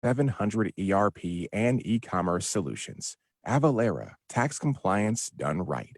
700 ERP and e-commerce solutions. Avalara, tax compliance done right.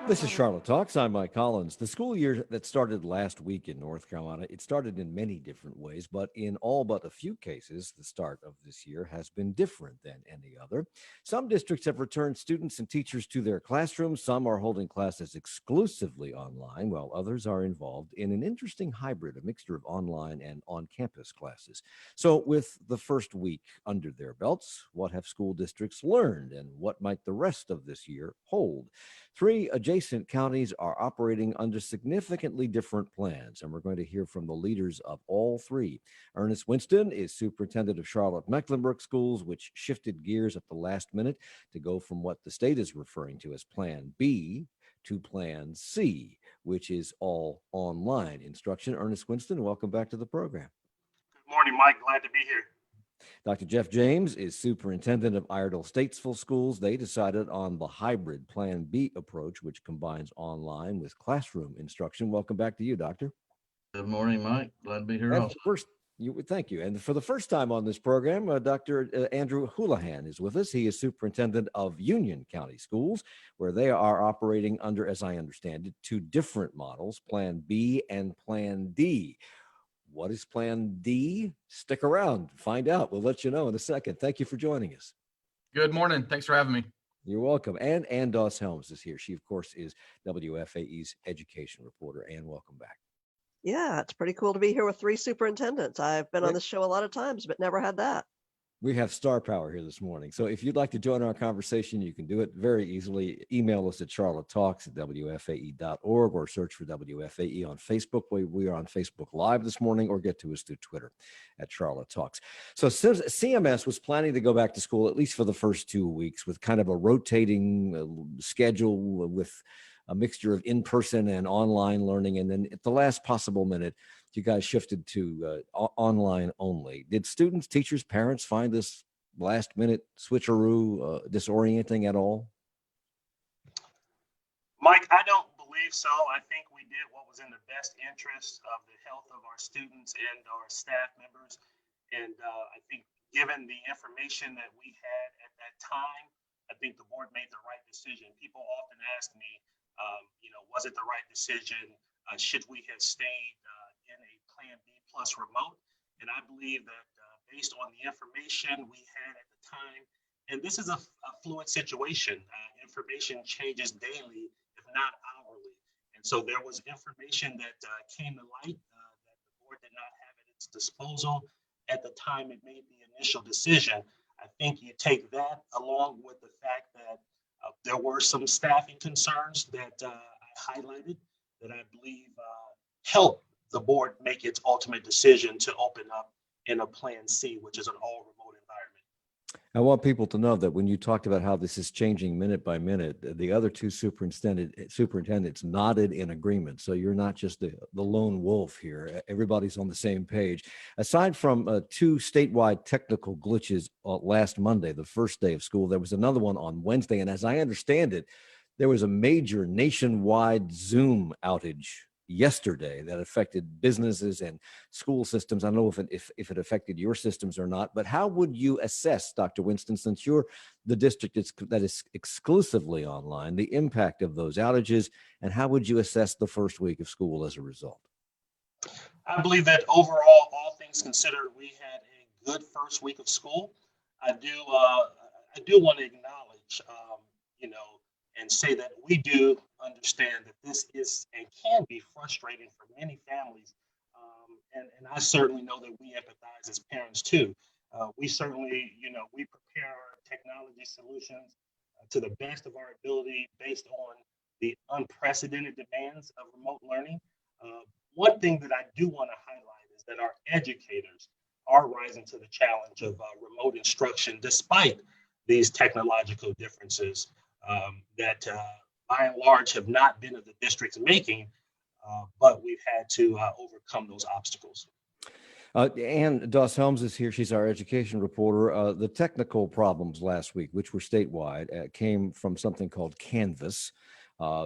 This is Charlotte Talks. I'm Mike Collins. The school year that started last week in North Carolina, it started in many different ways, but in all but a few cases, the start of this year has been different than any other. Some districts have returned students and teachers to their classrooms. Some are holding classes exclusively online, while others are involved in an interesting hybrid, a mixture of online and on-campus classes. So with the first week under their belts, what have school districts learned and what might the rest of this year hold? Three adjacent counties are operating under significantly different plans, and we're going to hear from the leaders of all three. Ernest Winston is superintendent of Charlotte-Mecklenburg Schools, which shifted gears at the last minute to go from what the state is referring to as Plan B to Plan C, which is all online instruction. Ernest Winston, welcome back to the program. Good morning, Mike. Glad to be here. Dr. Jeff James is superintendent of Iredell-Statesville Schools. They decided on the hybrid Plan B approach, which combines online with classroom instruction. Welcome back to you, Doctor. Good morning, Mike. Glad to be here also. Thank you. And for the first time on this program, Dr. Andrew Houlihan is with us. He is superintendent of Union County Schools, where they are operating under, as I understand it, two different models, Plan B and Plan D. What is Plan D? Stick around, find out. We'll let you know in a second. Thank you for joining us. Good morning. Thanks for having me. You're welcome. And Ann Doss Helms is here. She, of course, is WFAE's education reporter. Ann, welcome back. Yeah, it's pretty cool to be here with three superintendents. I've been on the show a lot of times, but never had that. We have star power here this morning. So if you'd like to join our conversation, you can do it very easily. Email us at charlottetalks@wfae.org or search for WFAE on Facebook. We are on Facebook Live this morning, or get to us through Twitter at Charlotte Talks. So CMS was planning to go back to school, at least for the first 2 weeks, with kind of a rotating schedule with a mixture of in-person and online learning. And then at the last possible minute, you guys shifted to online only. Did students, teachers, parents find this last minute switcheroo disorienting at all? Mike, I don't believe so. I think we did what was in the best interest of the health of our students and our staff members. And I think given the information that we had at that time, I think the board made the right decision. People often ask me, was it the right decision? Should we have stayed in a Plan B plus remote? And I believe that based on the information we had at the time, and this is a fluid situation, information changes daily, if not hourly. And so there was information that came to light that the board did not have at its disposal at the time it made the initial decision. I think you take that along with the fact that there were some staffing concerns that I highlighted that I believe helped the board make its ultimate decision to open up in a Plan C, which is an all remote environment. I want people to know that when you talked about how this is changing minute by minute, the other two superintendents nodded in agreement. So you're not just the lone wolf here. Everybody's on the same page. Aside from two statewide technical glitches last Monday, the first day of school, there was another one on Wednesday. And as I understand it, there was a major nationwide Zoom outage yesterday that affected businesses and school systems. I don't know if it affected your systems or not, but how would you assess, Dr. Winston, since you're the district that is exclusively online, the impact of those outages, and how would you assess the first week of school as a result? I believe that overall, all things considered, we had a good first week of school. I do want to acknowledge, and say that we do understand that this is and can be frustrating for many families. And I certainly know that we empathize as parents too. We certainly, we prepare our technology solutions to the best of our ability based on the unprecedented demands of remote learning. One thing that I do want to highlight is that our educators are rising to the challenge of remote instruction despite these technological differences that by and large have not been of the district's making, but we've had to overcome those obstacles. Ann Doss Helms is here. She's our education reporter. The technical problems last week, which were statewide, came from something called Canvas.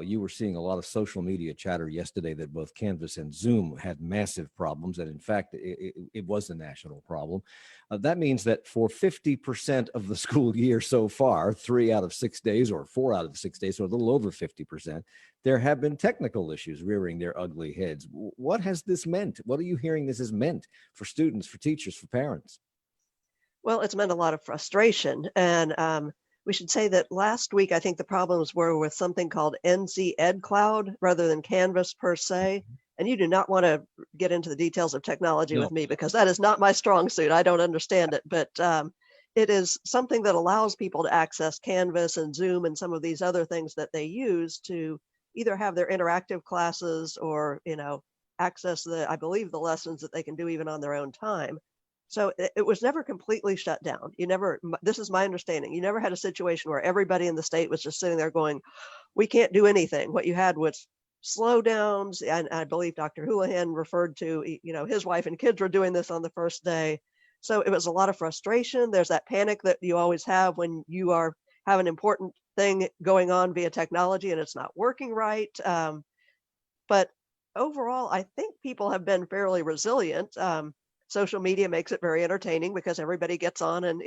You were seeing a lot of social media chatter yesterday that both Canvas and Zoom had massive problems, and in fact, it was a national problem. That means that for 50% of the school year so far, 3 out of 6 days or 4 out of 6 days, so a little over 50%, there have been technical issues rearing their ugly heads. What has this meant? What are you hearing this has meant for students, for teachers, for parents? Well, it's meant a lot of frustration. And we should say that last week, I think the problems were with something called NC Ed Cloud rather than Canvas per se. And you do not want to get into the details of technology with me because that is not my strong suit. I don't understand it, but it is something that allows people to access Canvas and Zoom and some of these other things that they use to either have their interactive classes or, access I believe the lessons that they can do even on their own time. So it was never completely shut down. This is my understanding. You never had a situation where everybody in the state was just sitting there going, we can't do anything. What you had was slowdowns. And I believe Dr. Houlihan referred to, his wife and kids were doing this on the first day. So it was a lot of frustration. There's that panic that you always have when you have an important thing going on via technology and it's not working right. But overall, I think people have been fairly resilient. Social media makes it very entertaining because everybody gets on and,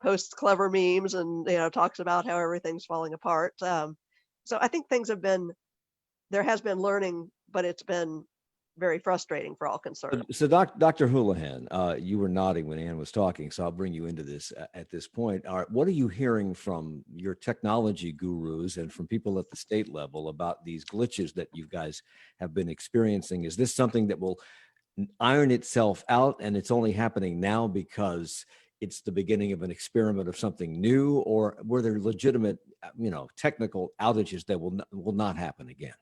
posts clever memes and, talks about how everything's falling apart. So I think there has been learning, but it's been very frustrating for all concerned. So Dr. Houlihan, you were nodding when Ann was talking, so I'll bring you into this at this point. What are you hearing from your technology gurus and from people at the state level about these glitches that you guys have been experiencing? Is this something that will iron itself out and it's only happening now because it's the beginning of an experiment of something new, or were there legitimate, technical outages that will not happen again?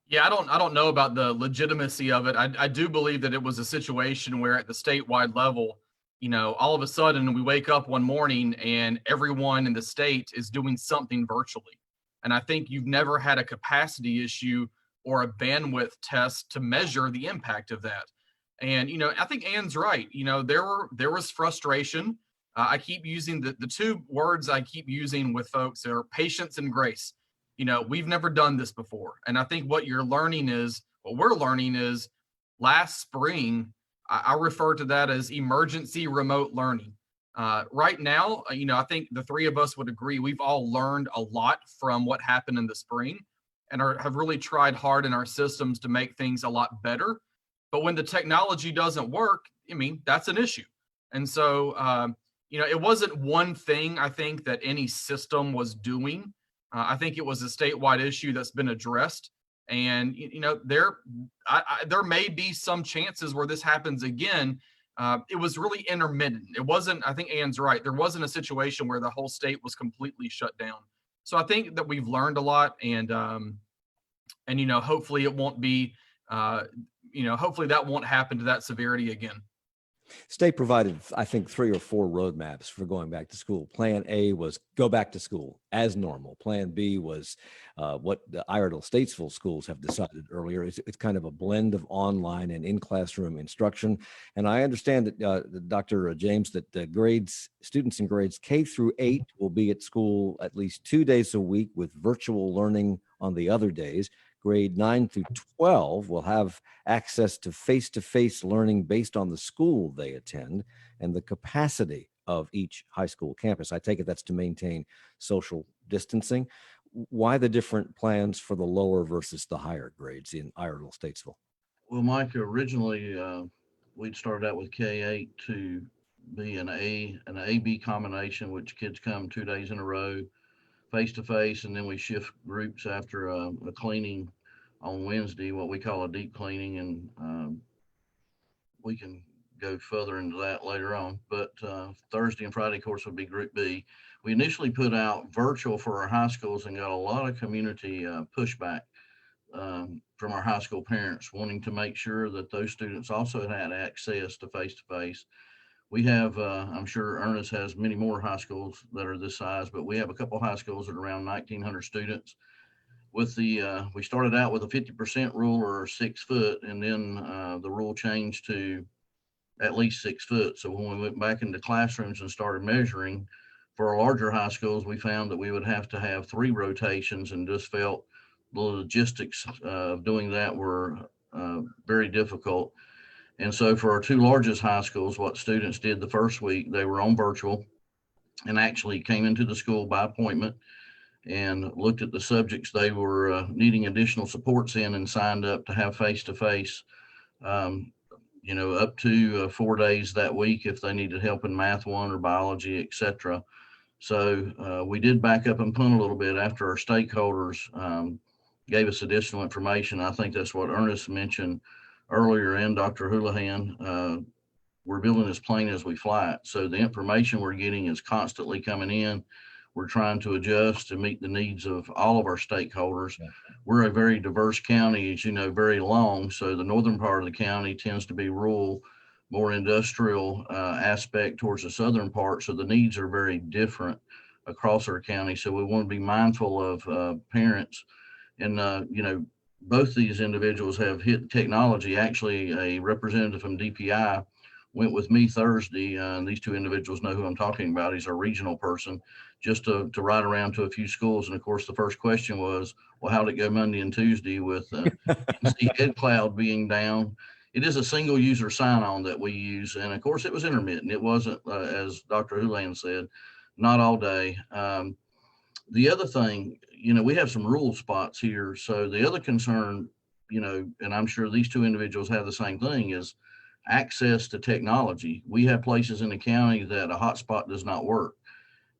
Yeah, I don't know about the legitimacy of it. I do believe that it was a situation where at the statewide level, all of a sudden we wake up one morning and everyone in the state is doing something virtually. And I think you've never had a capacity issue or a bandwidth test to measure the impact of that. And, I think Ann's right. There was frustration. I keep using the two words I keep using with folks are patience and grace. We've never done this before. And I think what we're learning is last spring, I refer to that as emergency remote learning. Right now, I think the three of us would agree we've all learned a lot from what happened in the spring and have really tried hard in our systems to make things a lot better. But when the technology doesn't work, that's an issue. And so, it wasn't one thing I think that any system was doing. I think it was a statewide issue that's been addressed. And, there may be some chances where this happens again. It was really intermittent. It wasn't, I think Ann's right. There wasn't a situation where the whole state was completely shut down. So I think that we've learned a lot and hopefully it won't be, hopefully that won't happen to that severity again. State provided, I think, 3 or 4 roadmaps for going back to school. Plan A was go back to school as normal. Plan B was what the Iredell Statesville schools have decided earlier. It's kind of a blend of online and in-classroom instruction. And I understand that, Dr. James, that students in grades K through 8 will be at school at least 2 days a week with virtual learning on the other days. Grade 9 through 12 will have access to face-to-face learning based on the school they attend and the capacity of each high school campus. I take it that's to maintain social distancing. Why the different plans for the lower versus the higher grades in Iredell Statesville? Well, Mike, originally we'd started out with K8 to be an A-B combination, which kids come 2 days in a row, face to face, and then we shift groups after a cleaning on Wednesday, what we call a deep cleaning, and we can go further into that later on. But Thursday and Friday course would be Group B. We initially put out virtual for our high schools and got a lot of community pushback from our high school parents wanting to make sure that those students also had access to face-to-face. We have, I'm sure Ernest has many more high schools that are this size, but we have a couple high schools that are around 1,900 students. With the, we started out with a 50% rule or 6 foot, and then the rule changed to at least 6 foot. So when we went back into classrooms and started measuring for our larger high schools, we found that we would have to have 3 rotations, and just felt the logistics of doing that were very difficult. And so for our 2 largest high schools, what students did the first week, they were on virtual and actually came into the school by appointment and looked at the subjects they were needing additional supports in, and signed up to have face-to-face, up to 4 days that week if they needed help in Math 1 or biology, etc. So we did back up and punt a little bit after our stakeholders gave us additional information. I think that's what Ernest mentioned earlier, and Dr. Houlihan. We're building as plane as we fly it. So the information we're getting is constantly coming in. We're trying to adjust to meet the needs of all of our stakeholders. We're a very diverse county, as you know, very long. So the northern part of the county tends to be rural, more industrial aspect towards the southern part. So the needs are very different across our county. So we want to be mindful of parents. And, both these individuals have hit technology. Actually, a representative from DPI went with me Thursday, and these 2 individuals know who I'm talking about. He's our regional person, just to ride around to a few schools. And of course, the first question was, well, how'd it go Monday and Tuesday with NC Ed Cloud being down? It is a single user sign-on that we use. And of course, it was intermittent. It wasn't, as Dr. Houlihan said, not all day. The other thing, we have some rural spots here. So the other concern, and I'm sure these 2 individuals have the same thing, is access to technology. We have places in the county that a hotspot does not work.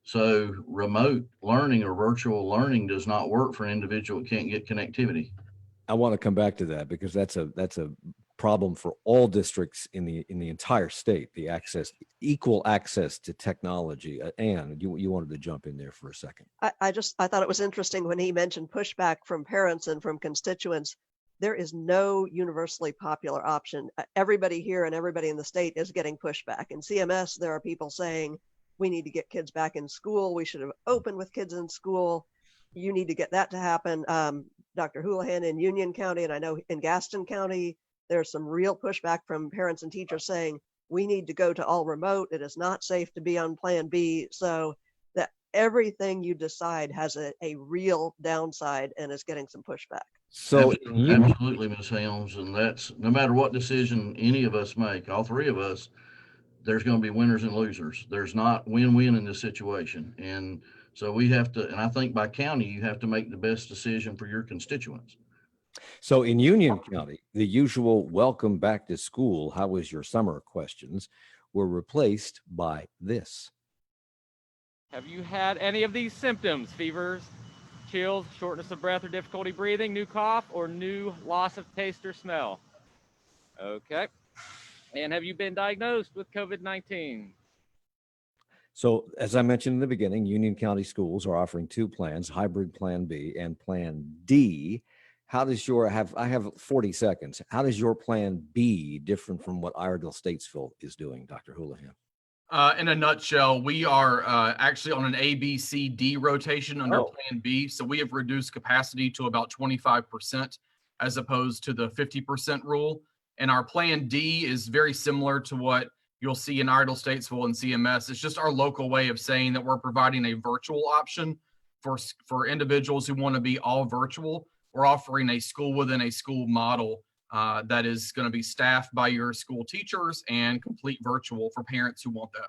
So remote learning or virtual learning does not work for an individual who can't get connectivity. I want to come back to that, because that's a problem for all districts in the entire state, the equal access to technology. Ann, you wanted to jump in there for a second. I thought it was interesting when he mentioned pushback from parents and from constituents. There is no universally popular option. Everybody here and everybody in the state is getting pushback. In CMS, there are people saying, we need to get kids back in school. We should have opened with kids in school. You need to get that to happen. Dr. Houlihan in Union County, and I know in Gaston County, there's some real pushback from parents and teachers saying, we need to go to all remote. It is not safe to be on Plan B. So that everything you decide has a real downside and is getting some pushback. So absolutely, Ms. Helms, and that's no matter what decision any of us make, all 3 of us, there's going to be winners and losers. There's not win-win in this situation. And so we have to, and I think by county, you have to make the best decision for your constituents. So in Union County, the usual welcome back to school, how was your summer questions were replaced by this. Have you had any of these symptoms? Fevers, chills, shortness of breath or difficulty breathing, new cough, or new loss of taste or smell? Okay. And have you been diagnosed with COVID-19? So as I mentioned in the beginning, Union County schools are offering 2 plans, hybrid Plan B and Plan D. How does I have 40 seconds. How does your Plan B different from what Iredell Statesville is doing, Dr. Houlihan? In a nutshell, we are actually on an A, B, C, D rotation under Plan B. So we have reduced capacity to about 25% as opposed to the 50% rule. And our Plan D is very similar to what you'll see in Iredell Statesville and CMS. It's just our local way of saying that we're providing a virtual option for individuals who want to be all virtual. We're offering a school within a school model that is going to be staffed by your school teachers and complete virtual for parents who want that.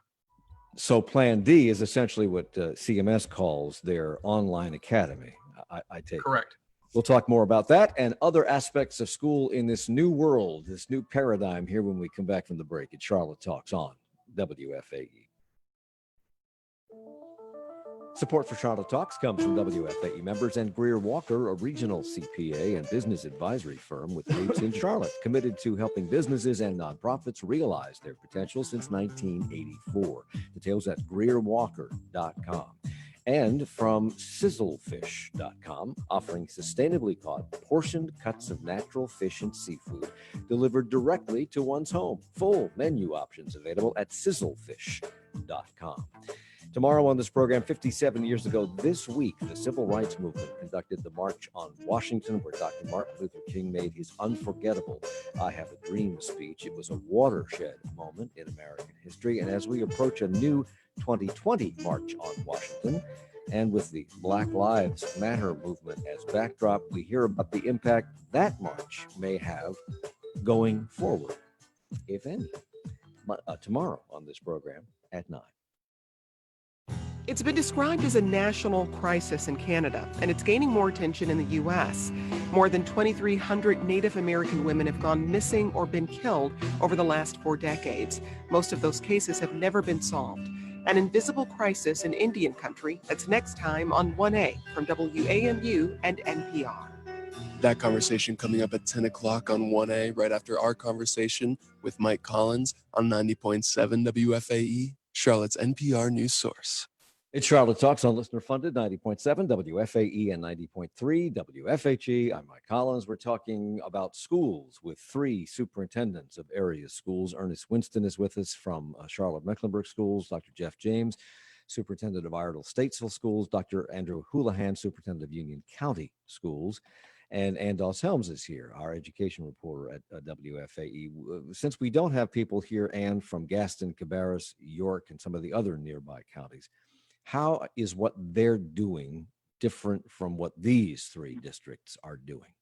So Plan D is essentially what CMS calls their online academy, I take. Correct. We'll talk more about that and other aspects of school in this new world, this new paradigm here when we come back from the break at Charlotte Talks on WFAE. Support for Charlotte Talks comes from WFAE members and Greer Walker, a regional CPA and business advisory firm with roots in Charlotte, committed to helping businesses and nonprofits realize their potential since 1984. Details at greerwalker.com. And from sizzlefish.com, offering sustainably caught, portioned cuts of natural fish and seafood delivered directly to one's home. Full menu options available at sizzlefish.com. Tomorrow on this program, 57 years ago this week, the Civil Rights Movement conducted the March on Washington, where Dr. Martin Luther King made his unforgettable I Have a Dream speech. It was a watershed moment in American history. And as we approach a new 2020 March on Washington, and with the Black Lives Matter movement as backdrop, we hear about the impact that march may have going forward, if any. Tomorrow on this program at 9. It's been described as a national crisis in Canada, and it's gaining more attention in the U.S. More than 2,300 Native American women have gone missing or been killed over the last 4 decades. Most of those cases have never been solved. An invisible crisis in Indian country. That's next time on 1A from WAMU and NPR. That conversation coming up at 10 o'clock on 1A, right after our conversation with Mike Collins on 90.7 WFAE, Charlotte's NPR news source. It's Charlotte Talks on listener-funded 90.7 WFAE and 90.3 WFHE. I'm Mike Collins. We're talking about schools with 3 superintendents of area schools. Ernest Winston is with us from Charlotte-Mecklenburg Schools, Dr. Jeff James, Superintendent of Iredell-Statesville Schools, Dr. Andrew Houlihan, Superintendent of Union County Schools, and Andos Helms is here, our education reporter at WFAE. Since we don't have people here, Ann, from Gaston, Cabarrus, York, and some of the other nearby counties, how is what they're doing different from what these 3 districts are doing?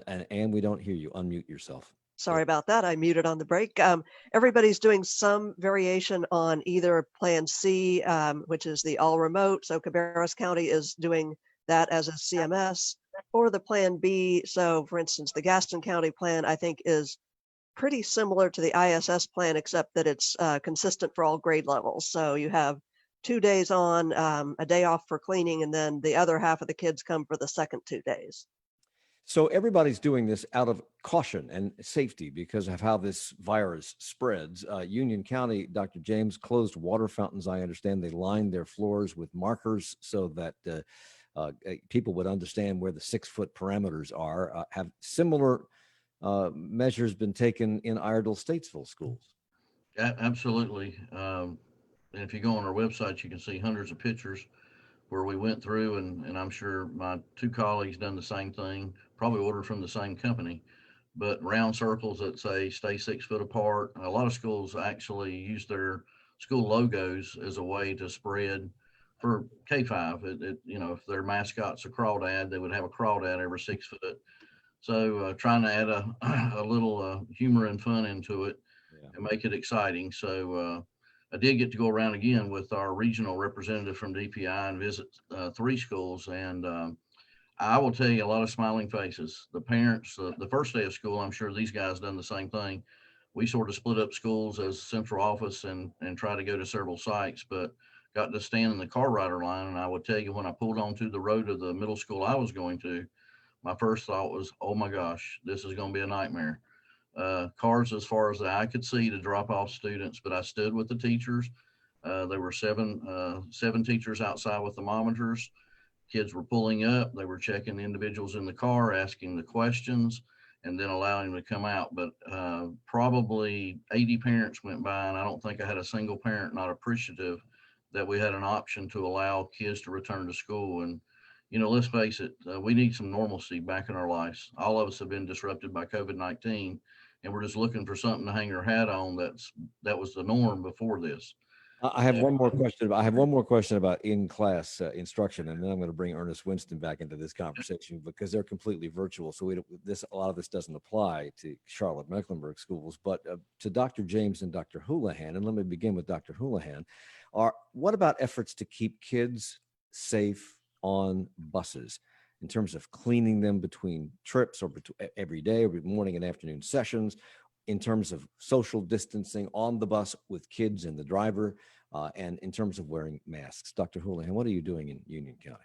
And we don't hear you. Unmute yourself. Sorry about that. I muted on the break. Everybody's doing some variation on either Plan C, which is the all remote. So Cabarrus County is doing that as a CMS, or the Plan B. So for instance, the Gaston County plan, I think, is pretty similar to the ISS plan, except that it's consistent for all grade levels. So you have 2 days on, a day off for cleaning, and then the other half of the kids come for the second 2 days. So everybody's doing this out of caution and safety because of how this virus spreads. Union County, Dr. James, closed water fountains. I understand they lined their floors with markers so that people would understand where the 6-foot parameters are. Have similar measures been taken in Iredell-Statesville schools? Absolutely. And if you go on our website, you can see hundreds of pictures where we went through, and I'm sure my 2 colleagues done the same thing, probably ordered from the same company, but round circles that say stay 6 foot apart. A lot of schools actually use their school logos as a way to spread for K-5. If their mascot's a crawdad, they would have a crawdad every 6 foot. So trying to add a little humor and fun into it and make it exciting. So I did get to go around again with our regional representative from DPI and visit 3 schools. And I will tell you, a lot of smiling faces. The parents, the first day of school, I'm sure these guys done the same thing. We sort of split up schools as central office and try to go to several sites, but got to stand in the car rider line. And I would tell you, when I pulled onto the road of the middle school I was going to, my first thought was, oh my gosh, this is going to be a nightmare. Cars as far as the eye could see to drop off students, but I stood with the teachers. There were seven teachers outside with thermometers. Kids were pulling up. They were checking the individuals in the car, asking the questions, and then allowing them to come out. But probably 80 parents went by, and I don't think I had a single parent not appreciative that we had an option to allow kids to return to school. And let's face it, we need some normalcy back in our lives. All of us have been disrupted by COVID-19, and we're just looking for something to hang our hat on. That was the norm before this. I have one more question about in-class instruction, and then I'm going to bring Ernest Winston back into this conversation because they're completely virtual. So a lot of this doesn't apply to Charlotte-Mecklenburg schools, but to Dr. James and Dr. Houlihan. And let me begin with Dr. Houlihan. What about efforts to keep kids safe on buses in terms of cleaning them between trips or every day, every morning and afternoon sessions, in terms of social distancing on the bus with kids and the driver? and in terms of wearing masks. Dr. Houlihan, what are you doing in Union County?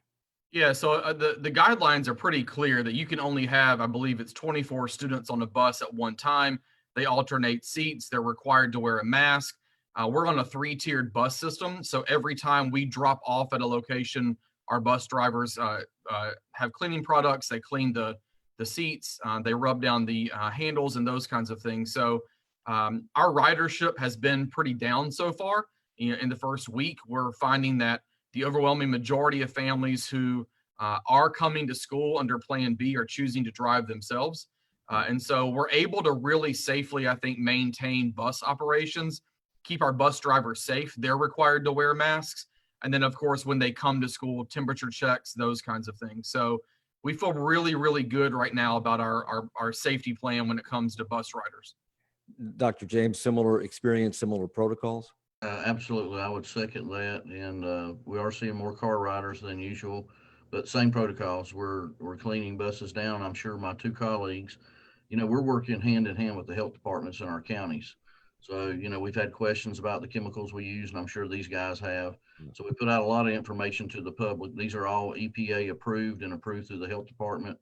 Yeah, so the guidelines are pretty clear that you can only have, I believe it's 24 students on a bus at one time. They alternate seats. They're required to wear a mask. We're on a 3-tiered bus system. So every time we drop off at a location, our bus drivers have cleaning products. They clean the seats. They rub down the handles and those kinds of things. So our ridership has been pretty down so far. In the first week, we're finding that the overwhelming majority of families who are coming to school under Plan B are choosing to drive themselves. And so we're able to really safely, I think, maintain bus operations, keep our bus drivers safe. They're required to wear masks. And then, of course, when they come to school, temperature checks, those kinds of things. So we feel really, really good right now about our safety plan when it comes to bus riders. Dr. James, similar experience, similar protocols? Absolutely, I would second that, and we are seeing more car riders than usual, but same protocols. We're cleaning buses down. I'm sure my two colleagues, we're working hand in hand with the health departments in our counties. So, we've had questions about the chemicals we use, and I'm sure these guys have. So we put out a lot of information to the public. These are all EPA approved and approved through the health department.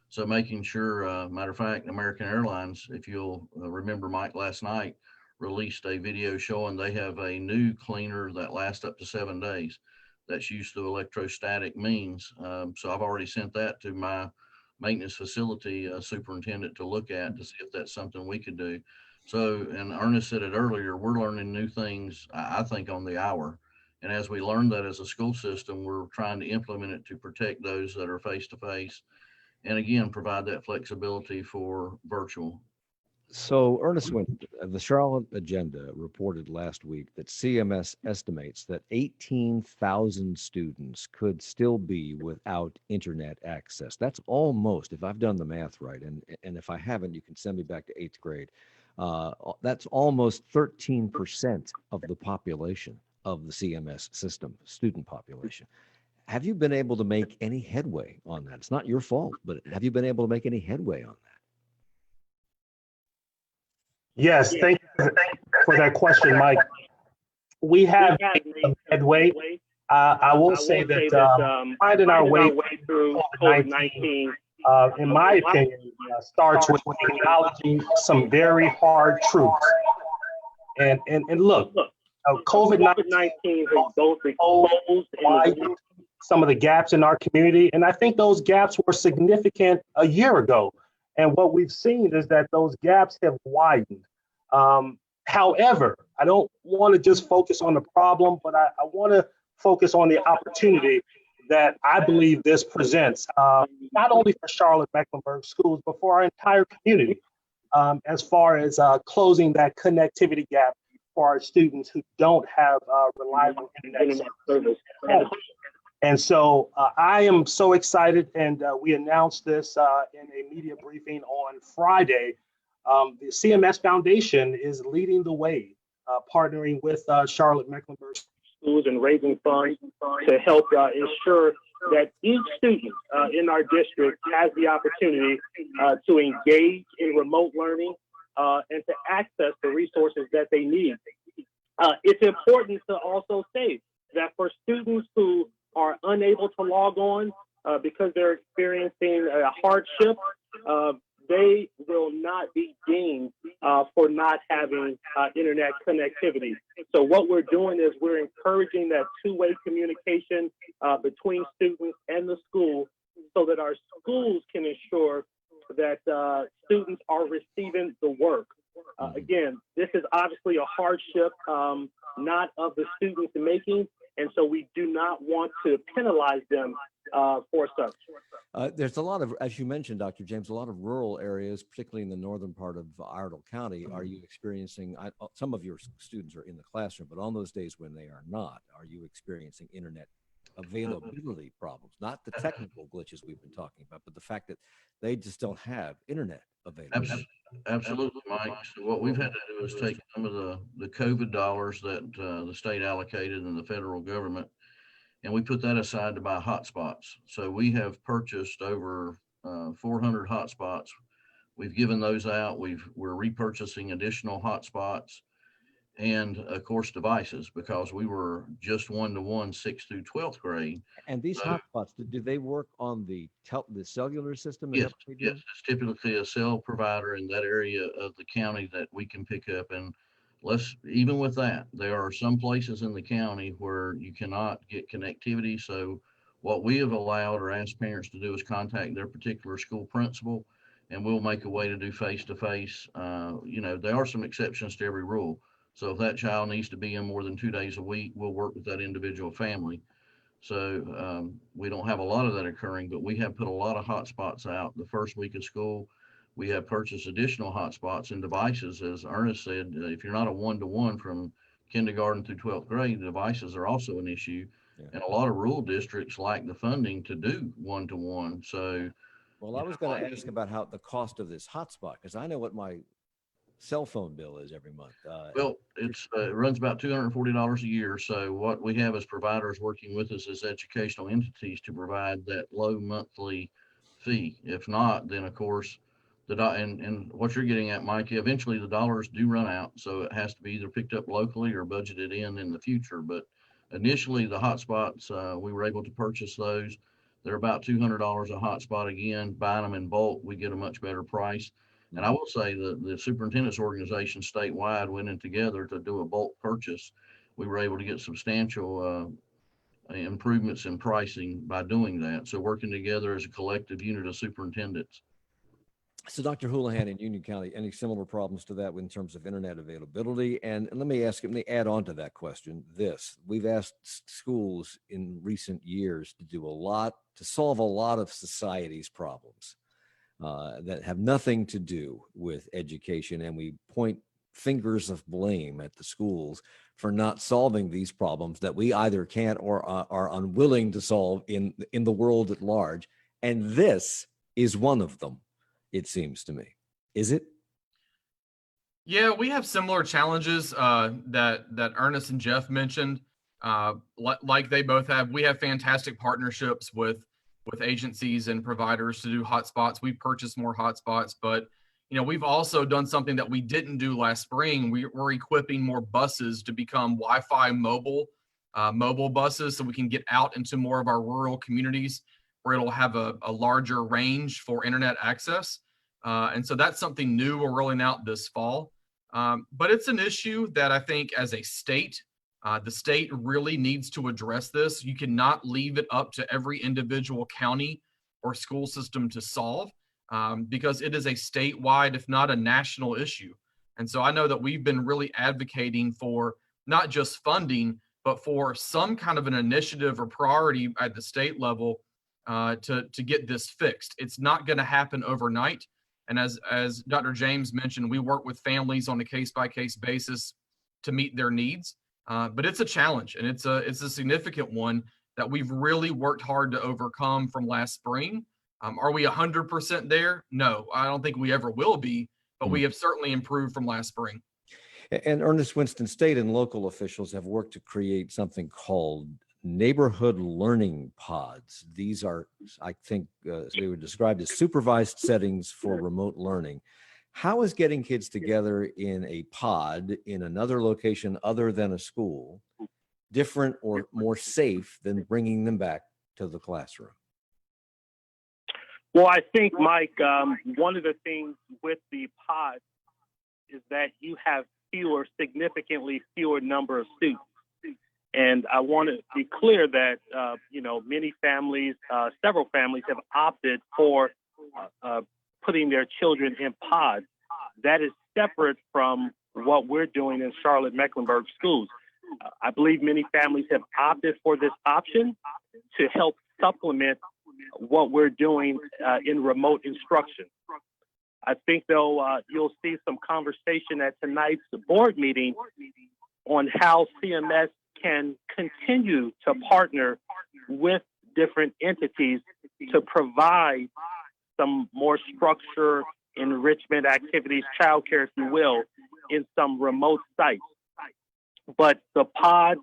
So making sure, matter of fact, American Airlines, if you'll remember, Mike, last night, released a video showing they have a new cleaner that lasts up to 7 days that's used through electrostatic means. So I've already sent that to my maintenance facility superintendent to look at to see if that's something we could do. So, and Ernest said it earlier, we're learning new things, I think, on the hour. And as we learn that as a school system, we're trying to implement it to protect those that are face-to-face. And again, provide that flexibility for virtual. So, Ernest Winter, the Charlotte Agenda reported last week that CMS estimates that 18,000 students could still be without internet access. That's almost, if I've done the math right, and if I haven't, you can send me back to 8th grade. That's almost 13% of the population of the CMS system, student population. Have you been able to make any headway on that? It's not your fault, but have you been able to make any headway on that? Yes, thank you for that question, Mike. We have made some headway. I will say that finding our way through COVID-19, in my opinion, starts with acknowledging some very hard truths. And look, COVID-19 has both exposed and some of the gaps in our community, and I think those gaps were significant a year ago. And what we've seen is that those gaps have widened. However, I don't want to just focus on the problem, but I want to focus on the opportunity that I believe this presents, not only for Charlotte-Mecklenburg schools, but for our entire community, as far as closing that connectivity gap for our students who don't have reliable internet service. And so I am so excited, and we announced this in a media briefing on Friday. The CMS Foundation is leading the way, partnering with Charlotte-Mecklenburg schools and raising funds to help ensure that each student in our district has the opportunity to engage in remote learning and to access the resources that they need. It's important to also say that for students who are unable to log on because they're experiencing a hardship, they will not be deemed for not having internet connectivity. So what we're doing is we're encouraging that two-way communication between students and the school so that our schools can ensure that students are receiving the work. Again, this is obviously a hardship, not of the students making, and so we do not want to penalize them for such. There's a lot of, as you mentioned, Dr. James, a lot of rural areas, particularly in the northern part of Iredell County. Are you experiencing, some of your students are in the classroom, but on those days when they are not, are you experiencing internet availability problems? Not the technical glitches we've been talking about, but the fact that they just don't have internet availability. Absolutely, Mike. So what we've had to do is take some of the COVID dollars that the state allocated and the federal government, and we put that aside to buy hotspots. So we have purchased over 400 hotspots. We've given those out. We're repurchasing additional hotspots. and of course devices, because we were just 1-to-1 6th through 12th grade. And these So, hotspots, do they work on the cellular system? Is yes, that what they do? yes, it's typically a cell provider in that area of the county that we can pick up. And even with that, there are some places in the county where you cannot get connectivity. So what we have allowed or asked parents to do is contact their particular school principal, and we'll make a way to do face-to-face. There are some exceptions to every rule. So if that child needs to be in more than 2 days a week, we'll work with that individual family. So we don't have a lot of that occurring, but we have put a lot of hotspots out the first week of school. We have purchased additional hotspots and devices. As Ernest said, if you're not a 1-to-1 from kindergarten through 12th grade, the devices are also an issue. Yeah. And a lot of rural districts lack the funding to do 1-to-1. So, Well, I was going to ask about how the cost of this hotspot, because I know what my cell phone bill is every month. well, it runs about $240 a year. So what we have is providers working with us as educational entities to provide that low monthly fee. If not, then of course, and what you're getting at, Mike, eventually the dollars do run out. So it has to be either picked up locally or budgeted in the future. But initially the hotspots, we were able to purchase those. They're about $200 a hotspot. Again, buying them in bulk, we get a much better price. And I will say the superintendent's organization statewide went in together to do a bulk purchase. We were able to get substantial improvements in pricing by doing that. So working together as a collective unit of superintendents. So Dr. Houlihan in Union County, any similar problems to that in terms of internet availability? And let me add on to that question this. We've asked schools in recent years to solve a lot of society's problems that have nothing to do with education. And we point fingers of blame at the schools for not solving these problems that we either can't or are unwilling to solve in the world at large. And this is one of them, it seems to me. Is it? Yeah, we have similar challenges that Ernest and Jeff mentioned. Like they both have, we have fantastic partnerships with agencies and providers to do hotspots. We purchased more hotspots, but we've also done something that we didn't do last spring. We're equipping more buses to become Wi-Fi mobile buses, so we can get out into more of our rural communities where it'll have a larger range for internet access. And so that's something new we're rolling out this fall. But it's an issue that I think as a state, the state really needs to address this. You cannot leave it up to every individual county or school system to solve because it is a statewide, if not a national issue. And so I know that we've been really advocating for not just funding, but for some kind of an initiative or priority at the state level to get this fixed. It's not going to happen overnight. And as Dr. James mentioned, we work with families on a case-by-case basis to meet their needs. But it's a challenge, and it's a significant one that we've really worked hard to overcome from last spring. Are we 100% there? No, I don't think we ever will be, but we have certainly improved from last spring. And Ernest, Winston State and local officials have worked to create something called neighborhood learning pods. These are, I think, they were described as supervised settings for remote learning. How is getting kids together in a pod in another location other than a school different or more safe than bringing them back to the classroom? Well, I think, Mike, one of the things with the pod is that you have significantly fewer number of students. And I want to be clear that, many families, several families have opted for putting their children in pods. That is separate from what we're doing in Charlotte Mecklenburg schools. I believe many families have opted for this option to help supplement what we're doing in remote instruction. I think, though, you'll see some conversation at tonight's board meeting on how CMS can continue to partner with different entities to provide some more structure, enrichment activities, childcare, if you will, in some remote sites. But the pod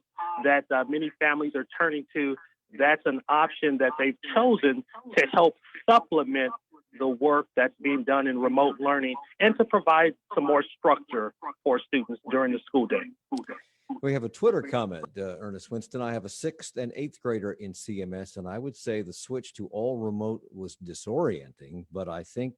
that many families are turning to, that's an option that they've chosen to help supplement the work that's being done in remote learning and to provide some more structure for students during the school day. We have a Twitter comment, Ernest Winston. I have a 6th and 8th grader in CMS, and I would say the switch to all remote was disorienting, but I think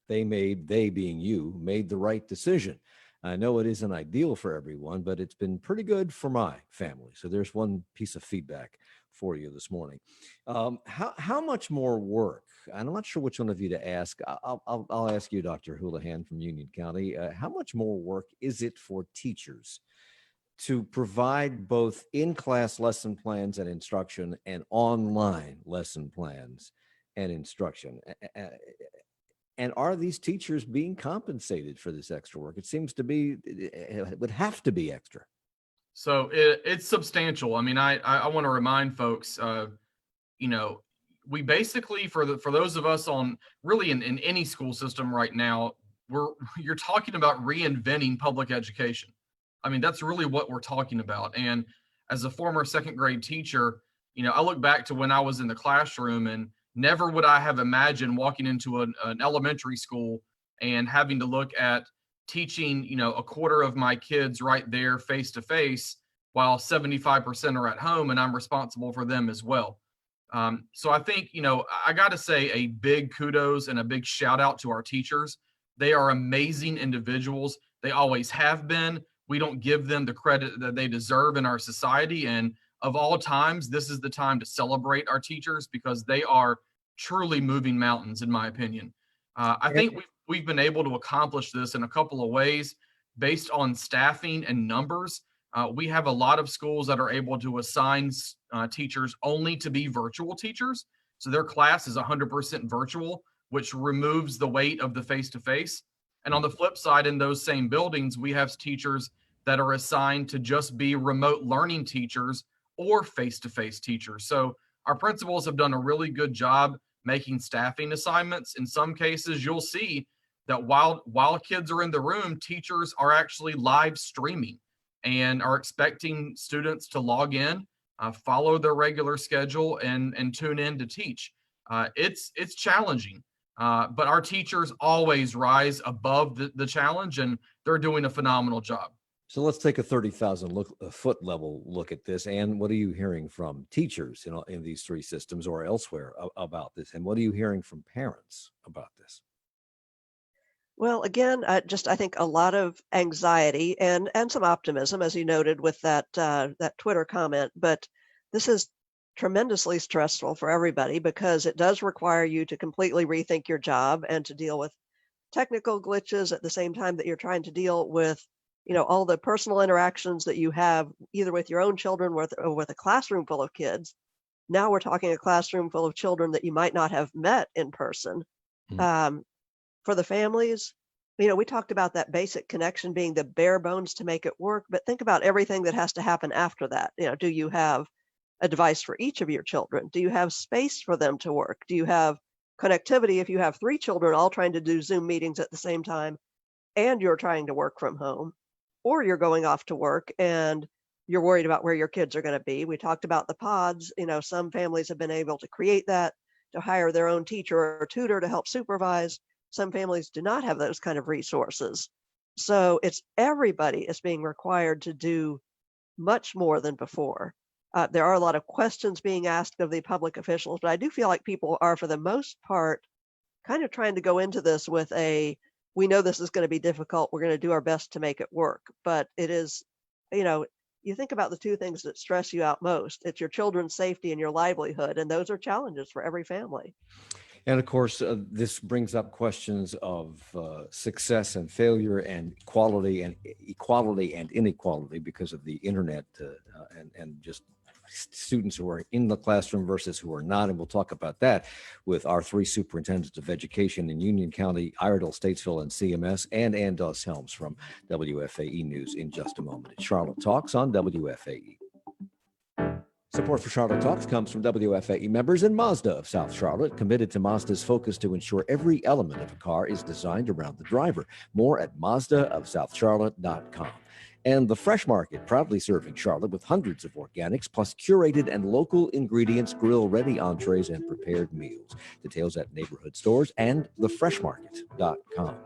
they being you, made the right decision. I know it isn't ideal for everyone, but it's been pretty good for my family. So there's one piece of feedback for you this morning. How much more work? And I'm not sure which one of you to ask. I'll ask you, Dr. Houlihan from Union County. How much more work is it for teachers to provide both in-class lesson plans and instruction and online lesson plans and instruction? And are these teachers being compensated for this extra work? It seems to be, it would have to be extra. So it's substantial. I mean, I want to remind folks, we basically, for those of us on really in any school system right now, you're talking about reinventing public education. I mean, that's really what we're talking about. And as a former 2nd grade teacher, I look back to when I was in the classroom, and never would I have imagined walking into an elementary school and having to look at teaching, a quarter of my kids right there face to face, while 75% are at home, and I'm responsible for them as well. So I think, I got to say a big kudos and a big shout out to our teachers. They are amazing individuals. They always have been. We don't give them the credit that they deserve in our society. And of all times, this is the time to celebrate our teachers, because they are truly moving mountains, in my opinion. I think we've been able to accomplish this in a couple of ways based on staffing and numbers. We have a lot of schools that are able to assign teachers only to be virtual teachers. So their class is 100% virtual, which removes the weight of the face-to-face. And on the flip side, in those same buildings, we have teachers that are assigned to just be remote learning teachers or face-to-face teachers. So our principals have done a really good job making staffing assignments. In some cases, you'll see that while kids are in the room, teachers are actually live streaming and are expecting students to log in, follow their regular schedule, and tune in to teach. It's challenging, but our teachers always rise above the challenge, and they're doing a phenomenal job. So let's take a 30,000 foot level look at this. And what are you hearing from teachers in these 3 systems or elsewhere about this? And what are you hearing from parents about this? Well, again, I think a lot of anxiety and some optimism, as you noted with that Twitter comment. But this is tremendously stressful for everybody, because it does require you to completely rethink your job and to deal with technical glitches at the same time that you're trying to deal with all the personal interactions that you have either with your own children or with a classroom full of kids. Now we're talking a classroom full of children that you might not have met in person. For the families, we talked about that basic connection being the bare bones to make it work, but think about everything that has to happen after that. Do you have a device for each of your children? Do you have space for them to work? Do you have connectivity if you have 3 children all trying to do Zoom meetings at the same time and you're trying to work from home? Or you're going off to work and you're worried about where your kids are going to be. We talked about the pods. Some families have been able to create that, to hire their own teacher or tutor to help supervise. Some families do not have those kind of resources. So it's everybody is being required to do much more than before. There are a lot of questions being asked of the public officials, but I do feel like people are, for the most part, kind of trying to go into this with we know this is going to be difficult. We're going to do our best to make it work. But it is, you think about the 2 things that stress you out most. It's your children's safety and your livelihood. And those are challenges for every family. And of course, this brings up questions of success and failure and quality and equality and inequality because of the internet and just students who are in the classroom versus who are not. And we'll talk about that with our 3 superintendents of education in Union County, Iredell, Statesville, and CMS, and Andos Helms from WFAE News in just a moment. It's Charlotte Talks on WFAE. Support for Charlotte Talks comes from WFAE members and Mazda of South Charlotte, committed to Mazda's focus to ensure every element of a car is designed around the driver. More at mazdaofsouthcharlotte.com. And the Fresh Market, proudly serving Charlotte with hundreds of organics, plus curated and local ingredients, grill-ready entrees, and prepared meals. Details at neighborhood stores and thefreshmarket.com.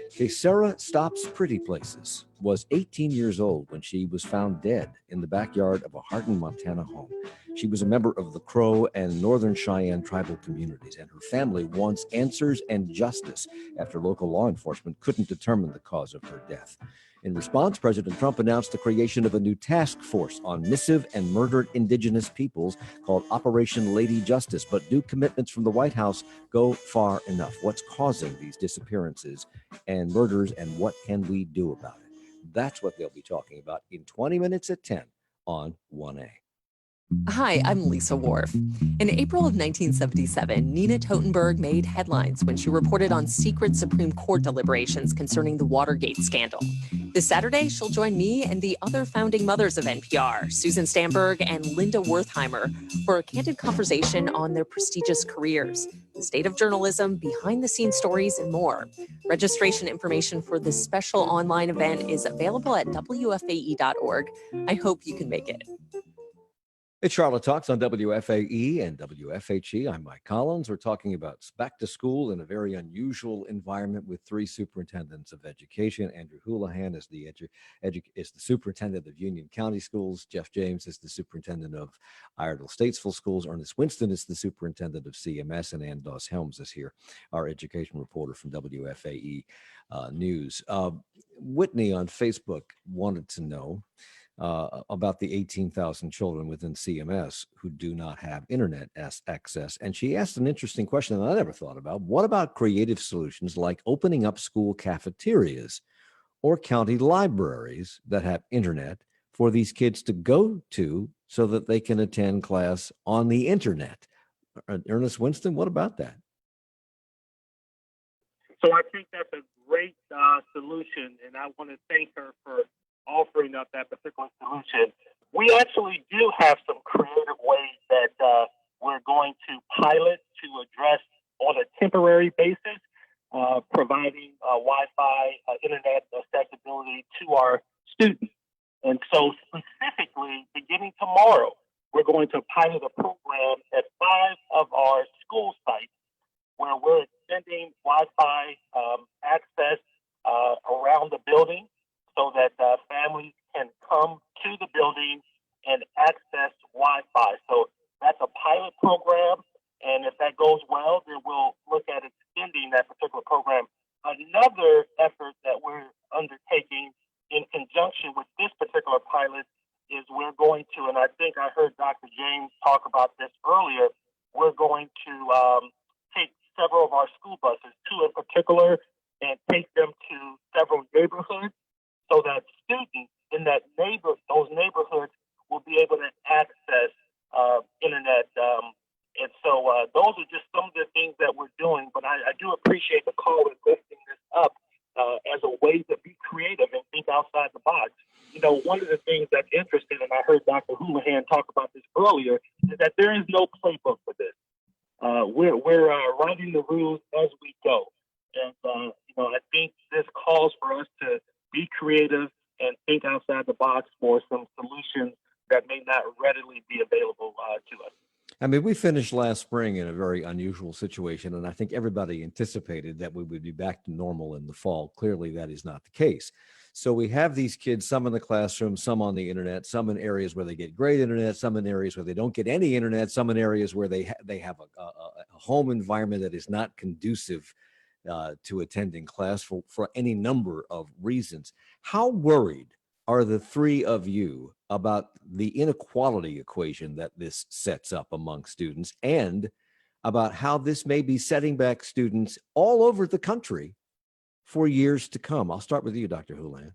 Okay, Sarah Stops Pretty Places was 18 years old when she was found dead in the backyard of a Hardin, Montana home. She was a member of the Crow and Northern Cheyenne tribal communities, and her family wants answers and justice after local law enforcement couldn't determine the cause of her death. In response, President Trump announced the creation of a new task force on missive and murdered Indigenous peoples called Operation Lady Justice. But do commitments from the White House go far enough? What's causing these disappearances and murders, and what can we do about it? That's what they'll be talking about in 20 minutes at 10 on 1A. Hi, I'm Lisa Wharf. In April of 1977, Nina Totenberg made headlines when she reported on secret Supreme Court deliberations concerning the Watergate scandal. This Saturday, she'll join me and the other founding mothers of NPR, Susan Stamberg and Linda Wertheimer, for a candid conversation on their prestigious careers, the state of journalism, behind-the-scenes stories, and more. Registration information for this special online event is available at WFAE.org. I hope you can make it. It's Charlotte Talks on WFAE and WFHE. I'm Mike Collins. We're talking about back to school in a very unusual environment with three superintendents of education. Andrew Houlihan is the superintendent of Union County Schools. Jeff James is the superintendent of Iredell Statesville Schools. Ernest Winston is the superintendent of CMS, and Ann Doss Helms is here, our education reporter from WFAE News. Whitney on Facebook wanted to know about the 18,000 children within CMS who do not have internet access. And she asked an interesting question that I never thought about. What about creative solutions like opening up school cafeterias or county libraries that have internet for these kids to go to so that they can attend class on the internet? Ernest Winston, what about that? So I think that's a great solution, and I want to thank her for offering up that particular solution. We actually do have some creative ways that we're going to pilot to address on a temporary basis, providing Wi-Fi internet accessibility to our students. And so specifically, beginning tomorrow, we're going to pilot a program at 5 of our school sites where we're extending Wi-Fi access around the building, so that families can come to the building and access Wi-Fi. So that's a pilot program, and if that goes well, then we'll look at extending that particular program. Another effort that we're undertaking in conjunction with this particular pilot is we're going to, and I think I heard Dr. James talk about this earlier, we're going to take several of our school buses, 2 in particular, and take them to several neighborhoods, so that students in those neighborhoods will be able to access internet. And so those are just some of the things that we're doing. But I do appreciate the call and lifting this up as a way to be creative and think outside the box. You know, one of the things that's interesting, and I heard Dr. Houlihan talk about this earlier, is that there is no playbook for this. We're writing the rules as we go. And, I think this calls for us to be creative and think outside the box for some solutions that may not readily be available to us. I mean, we finished last spring in a very unusual situation, and I think everybody anticipated that we would be back to normal in the fall. Clearly, that is not the case. So we have these kids, some in the classroom, some on the internet, some in areas where they get great internet, some in areas where they don't get any internet, some in areas where they have a home environment that is not conducive to attending class for any number of reasons. How worried are the three of you about the inequality equation that this sets up among students, and about how this may be setting back students all over the country for years to come? I'll start with you, Dr. Houlihan.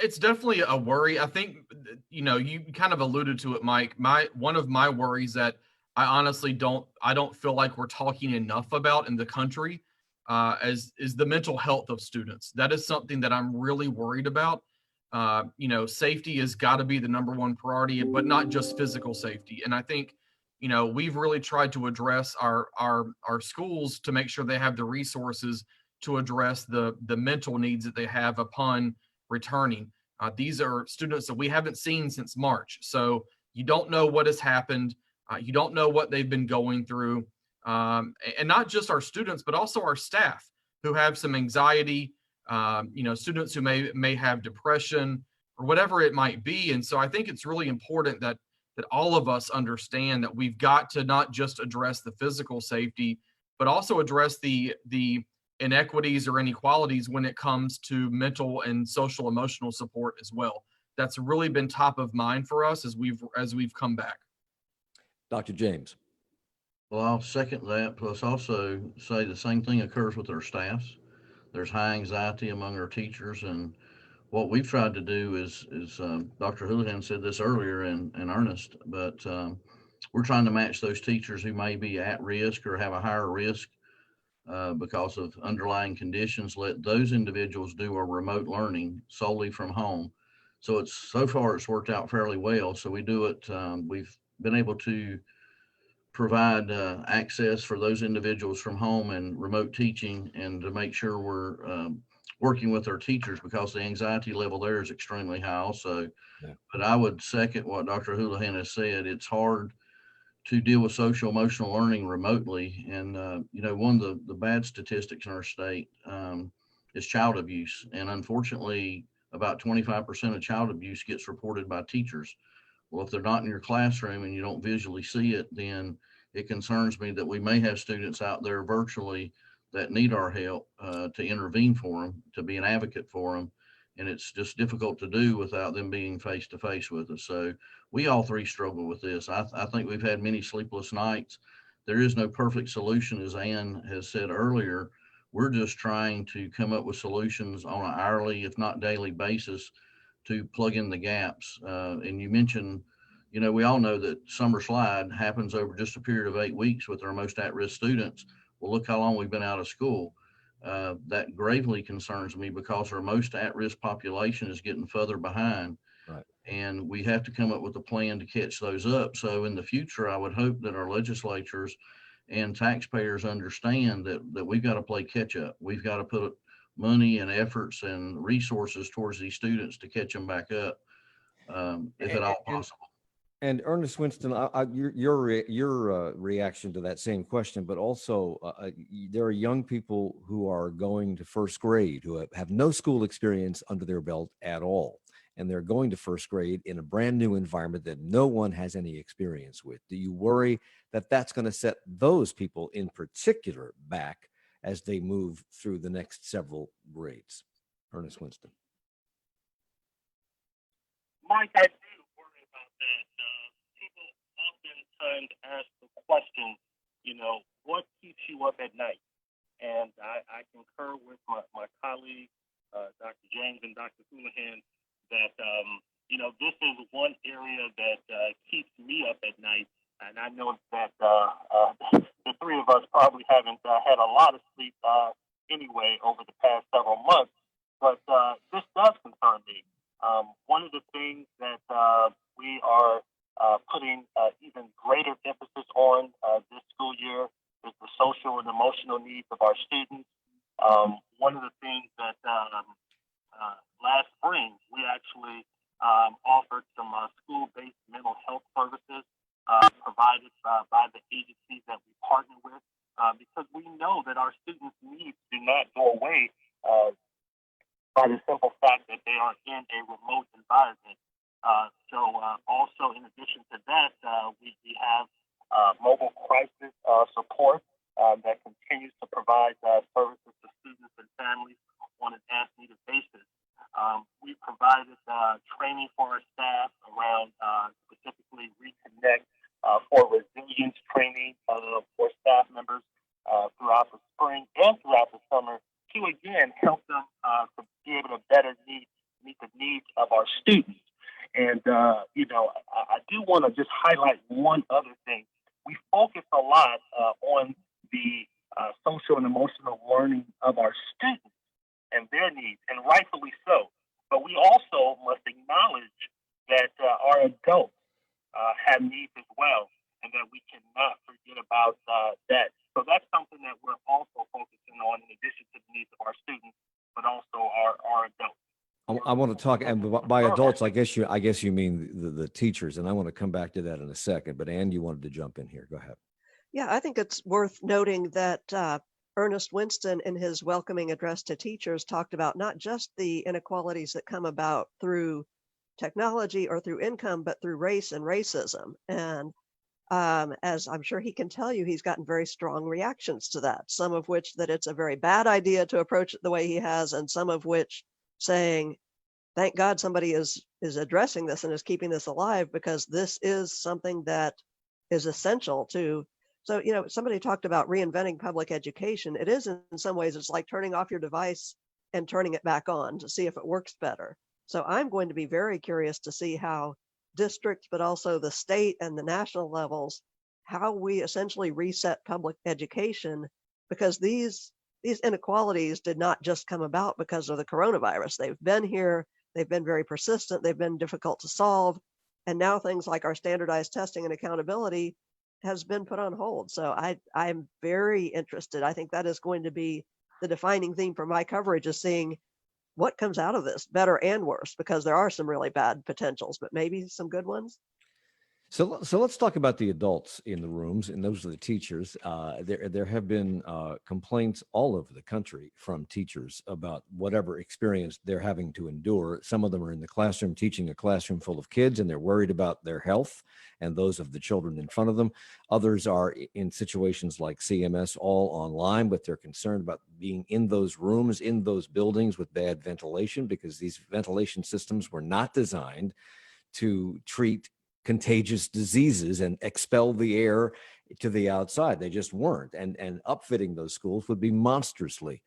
It's definitely a worry. I think, you kind of alluded to it, Mike. One of my worries that I honestly don't feel like we're talking enough about in the country is the mental health of students. That is something that I'm really worried about. Safety has got to be the number one priority, but not just physical safety. And I think, we've really tried to address our schools to make sure they have the resources to address the mental needs that they have upon returning. These are students that we haven't seen since March. So you don't know what has happened. You don't know what they've been going through. And not just our students, but also our staff who have some anxiety, students who may have depression or whatever it might be. And so I think it's really important that all of us understand that we've got to not just address the physical safety, but also address the inequities or inequalities when it comes to mental and social emotional support as well. That's really been top of mind for us as we've come back. Dr. James. Well, I'll second that, plus also say the same thing occurs with our staffs. There's high anxiety among our teachers, and what we've tried to do is Dr. Houlihan said this earlier in earnest, but we're trying to match those teachers who may be at risk or have a higher risk because of underlying conditions. Let those individuals do our remote learning solely from home. So so far it's worked out fairly well. So we do it. We've been able to provide access for those individuals from home and remote teaching, and to make sure we're working with our teachers, because the anxiety level there is extremely high also. Yeah. But I would second what Dr. Houlihan has said. It's hard to deal with social emotional learning remotely. And, one of the bad statistics in our state is child abuse. And unfortunately, about 25% of child abuse gets reported by teachers. Well, if they're not in your classroom and you don't visually see it, then it concerns me that we may have students out there virtually that need our help to intervene for them, to be an advocate for them. And it's just difficult to do without them being face to face with us. So we all three struggle with this. I think we've had many sleepless nights. There is no perfect solution, as Ann has said earlier. We're just trying to come up with solutions on an hourly, if not daily basis, to plug in the gaps. And you mentioned, we all know that summer slide happens over just a period of 8 weeks with our most at-risk students. Well, look how long we've been out of school. That gravely concerns me, because our most at-risk population is getting further behind. Right. And we have to come up with a plan to catch those up. So in the future, I would hope that our legislatures and taxpayers understand that we've got to play catch up. We've got to put money and efforts and resources towards these students to catch them back up, if at all possible. And Ernest Winston, your reaction to that same question, but also there are young people who are going to first grade who have no school experience under their belt at all. And they're going to first grade in a brand new environment that no one has any experience with. Do you worry that that's going to set those people in particular back as they move through the next several grades? Ernest Winston. Mike, I do worry about that. People oftentimes ask the question, what keeps you up at night? And I concur with my colleague, Dr. James and Dr. Houlihan, that, this is one area that keeps me up at night. And I know that the three of us probably haven't had a lot of sleep anyway over the past several months, but this does concern me. One of the things that we are putting even greater emphasis on this school year is the social and emotional needs of our students. One of the things that last spring, we actually offered some school-based mental health services provided by the agencies that we partner with, because we know that our students' needs do not go away by the simple fact that they are in a remote environment. Also, in addition to that, we have mobile crisis support that continues to provide services to students and families on an as-needed basis. We provided training for our staff around specifically Reconnect for resilience training for staff members throughout the spring and throughout the summer to, again, help them to be able to better meet the needs of our students. And, I do want to just highlight one other thing. We focus a lot on the social and emotional learning of our students and their needs, and rightfully so. But we also must acknowledge that our adults have needs as well, and that we cannot forget about that. So that's something that we're also focusing on, in addition to the needs of our students, but also our adults. I I want to talk, and by adults, I guess you mean the teachers, and I want to come back to that in a second. But Ann, you wanted to jump in here. Go ahead. Yeah, I think it's worth noting that Ernest Winston, in his welcoming address to teachers, talked about not just the inequalities that come about through technology or through income, but through race and racism. And as I'm sure he can tell you, he's gotten very strong reactions to that, some of which that it's a very bad idea to approach it the way he has, and some of which saying, thank God somebody is addressing this and is keeping this alive, because this is something that is essential to. So, somebody talked about reinventing public education. It is, in some ways, it's like turning off your device and turning it back on to see if it works better. So I'm going to be very curious to see how districts, but also the state and the national levels, how we essentially reset public education, because these inequalities did not just come about because of the coronavirus. They've been here, they've been very persistent, they've been difficult to solve. And now things like our standardized testing and accountability has been put on hold. So I'm very interested. I think that is going to be the defining theme for my coverage, is seeing what comes out of this, better and worse, because there are some really bad potentials, but maybe some good ones. So let's talk about the adults in the rooms, and those are the teachers. There have been complaints all over the country from teachers about whatever experience they're having to endure. Some of them are in the classroom teaching a classroom full of kids, and they're worried about their health and those of the children in front of them. Others are in situations like CMS, all online, but they're concerned about being in those rooms, in those buildings with bad ventilation, because these ventilation systems were not designed to treat contagious diseases and expel the air to the outside. They just weren't. And upfitting those schools would be monstrously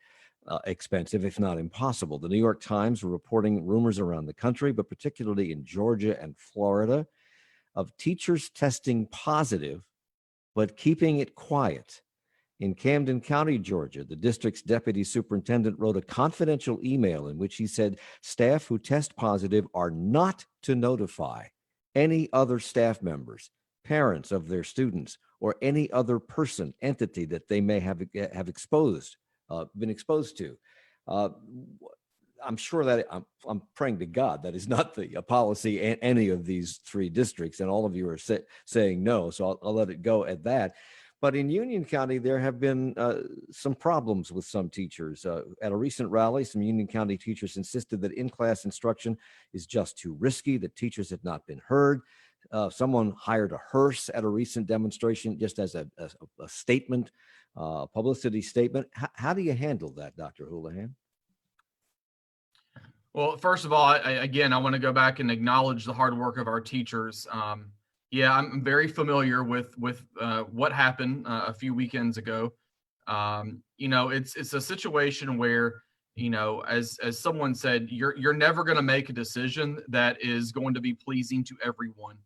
expensive, if not impossible. The New York Times are reporting rumors around the country, but particularly in Georgia and Florida, of teachers testing positive, but keeping it quiet. In Camden County, Georgia, the district's deputy superintendent wrote a confidential email in which he said staff who test positive are not to notify any other staff members, parents of their students, or any other person, entity that they may have been exposed to. I'm sure that I'm praying to God that is not the policy in any of these three districts, and all of you are saying no, so I'll let it go at that. But in Union County, there have been some problems with some teachers. At a recent rally, some Union County teachers insisted that in-class instruction is just too risky, that teachers had not been heard. Someone hired a hearse at a recent demonstration just as a statement, publicity statement. How do you handle that, Dr. Houlihan? Well, first of all, I want to go back and acknowledge the hard work of our teachers. Yeah, I'm very familiar with what happened a few weekends ago. It's a situation where, as someone said, you're never going to make a decision that is going to be pleasing to everyone.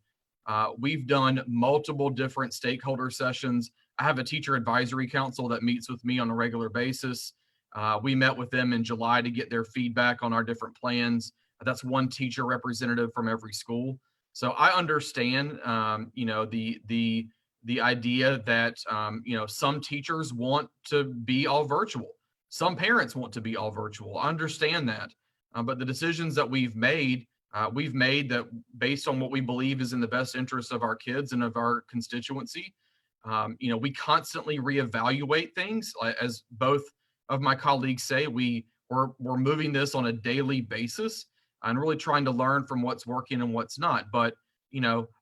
We've done multiple different stakeholder sessions. I have a teacher advisory council that meets with me on a regular basis. We met with them in July to get their feedback on our different plans. That's one teacher representative from every school. So I understand, the idea that, some teachers want to be all virtual. Some parents want to be all virtual. I understand that. But the decisions that we've made that based on what we believe is in the best interest of our kids and of our constituency. We constantly reevaluate things. As both of my colleagues say, we're moving this on a daily basis and really trying to learn from what's working and what's not. But,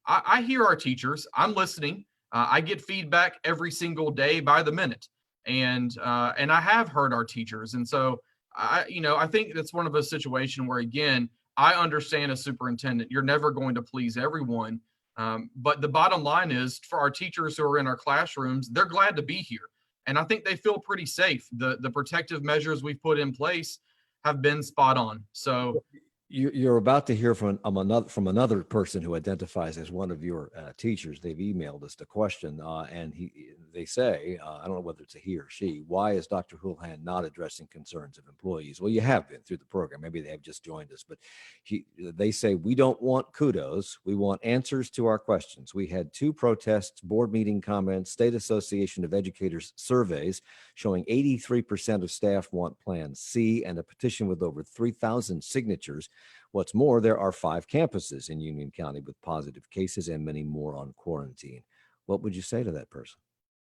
I hear our teachers. I'm listening. I get feedback every single day by the minute. And I have heard our teachers. And so, I think that's one of a situation where, again, I understand as superintendent, you're never going to please everyone. But the bottom line is, for our teachers who are in our classrooms, they're glad to be here. And I think they feel pretty safe. The protective measures we've put in place have been spot on. So you're about to hear from another person who identifies as one of your teachers. They've emailed us the question, and they say, I don't know whether it's a he or she, why is Dr. Houlihan not addressing concerns of employees? Well, you have been through the program. Maybe they have just joined us, but they say, we don't want kudos. We want answers to our questions. We had 2 protests, board meeting comments, State Association of Educators surveys showing 83% of staff want Plan C, and a petition with over 3,000 signatures What's more, there are 5 campuses in Union County with positive cases and many more on quarantine. What would you say to that person?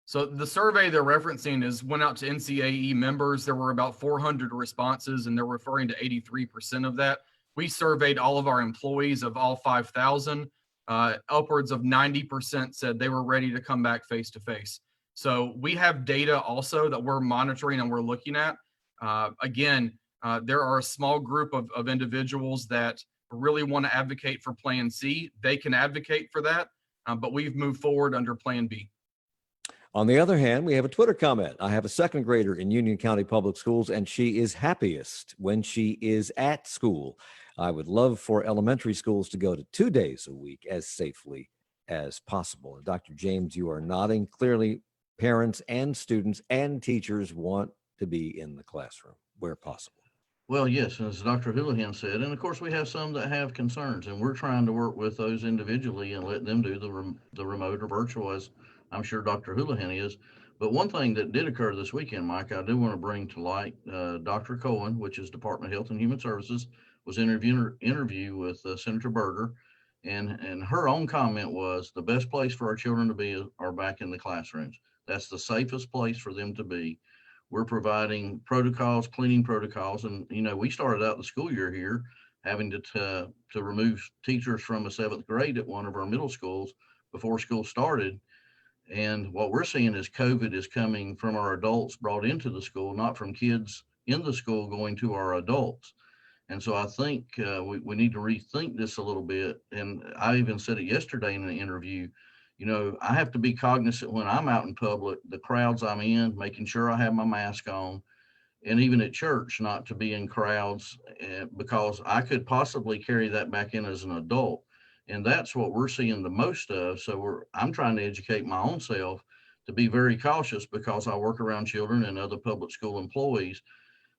So the survey they're referencing went out to NCAE members. There were about 400 responses, and they're referring to 83% of that. We surveyed all of our employees of all 5,000. Upwards of 90% said they were ready to come back face to face. So we have data also that we're monitoring and we're looking at. There are a small group of individuals that really want to advocate for Plan C. They can advocate for that, but we've moved forward under Plan B. On the other hand, we have a Twitter comment. I have a 2nd grader in Union County Public Schools, and she is happiest when she is at school. I would love for elementary schools to go to 2 days a week as safely as possible. And Dr. James, you are nodding. Clearly, parents and students and teachers want to be in the classroom where possible. Well, yes, as Dr. Houlihan said, and of course we have some that have concerns, and we're trying to work with those individually and let them do the remote or virtual, as I'm sure Dr. Houlihan is. But one thing that did occur this weekend, Mike, I do want to bring to light, Dr. Cohen, which is Department of Health and Human Services, was interview with Senator Berger, and her own comment was the best place for our children to be are back in the classrooms. That's the safest place for them to be. We're providing protocols, cleaning protocols, and we started out the school year here having to remove teachers from a 7th grade at one of our middle schools before school started. And what we're seeing is COVID is coming from our adults brought into the school, not from kids in the school going to our adults. And so I think we need to rethink this a little bit. And I even said it yesterday in an interview. I have to be cognizant when I'm out in public, the crowds I'm in, making sure I have my mask on, and even at church, not to be in crowds because I could possibly carry that back in as an adult. And that's what we're seeing the most of. So I'm trying to educate my own self to be very cautious because I work around children and other public school employees.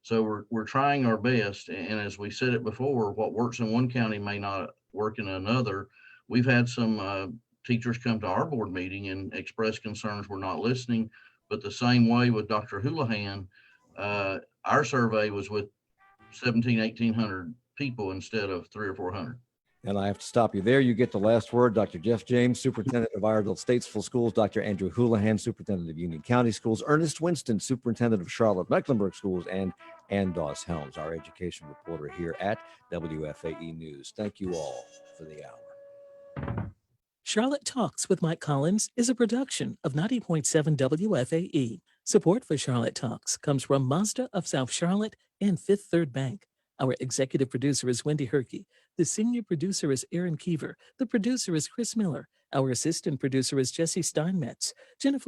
So we're trying our best. And as we said it before, what works in one county may not work in another. We've had some teachers come to our board meeting and express concerns we're not listening. But the same way with Dr. Houlihan, our survey was with 1,800 people instead of 300 or 400. And I have to stop you there. You get the last word. Dr. Jeff James, Superintendent of Iredell Statesville Schools, Dr. Andrew Houlihan, Superintendent of Union County Schools, Ernest Winston, Superintendent of Charlotte Mecklenburg Schools, and Doss Helms, our education reporter here at WFAE News. Thank you all for the hour. Charlotte Talks with Mike Collins is a production of 90.7 WFAE. Support for Charlotte Talks comes from Mazda of South Charlotte and Fifth Third Bank. Our executive producer is Wendy Herkey. The senior producer is Aaron Keever. The producer is Chris Miller. Our assistant producer is Jesse Steinmetz. Jennifer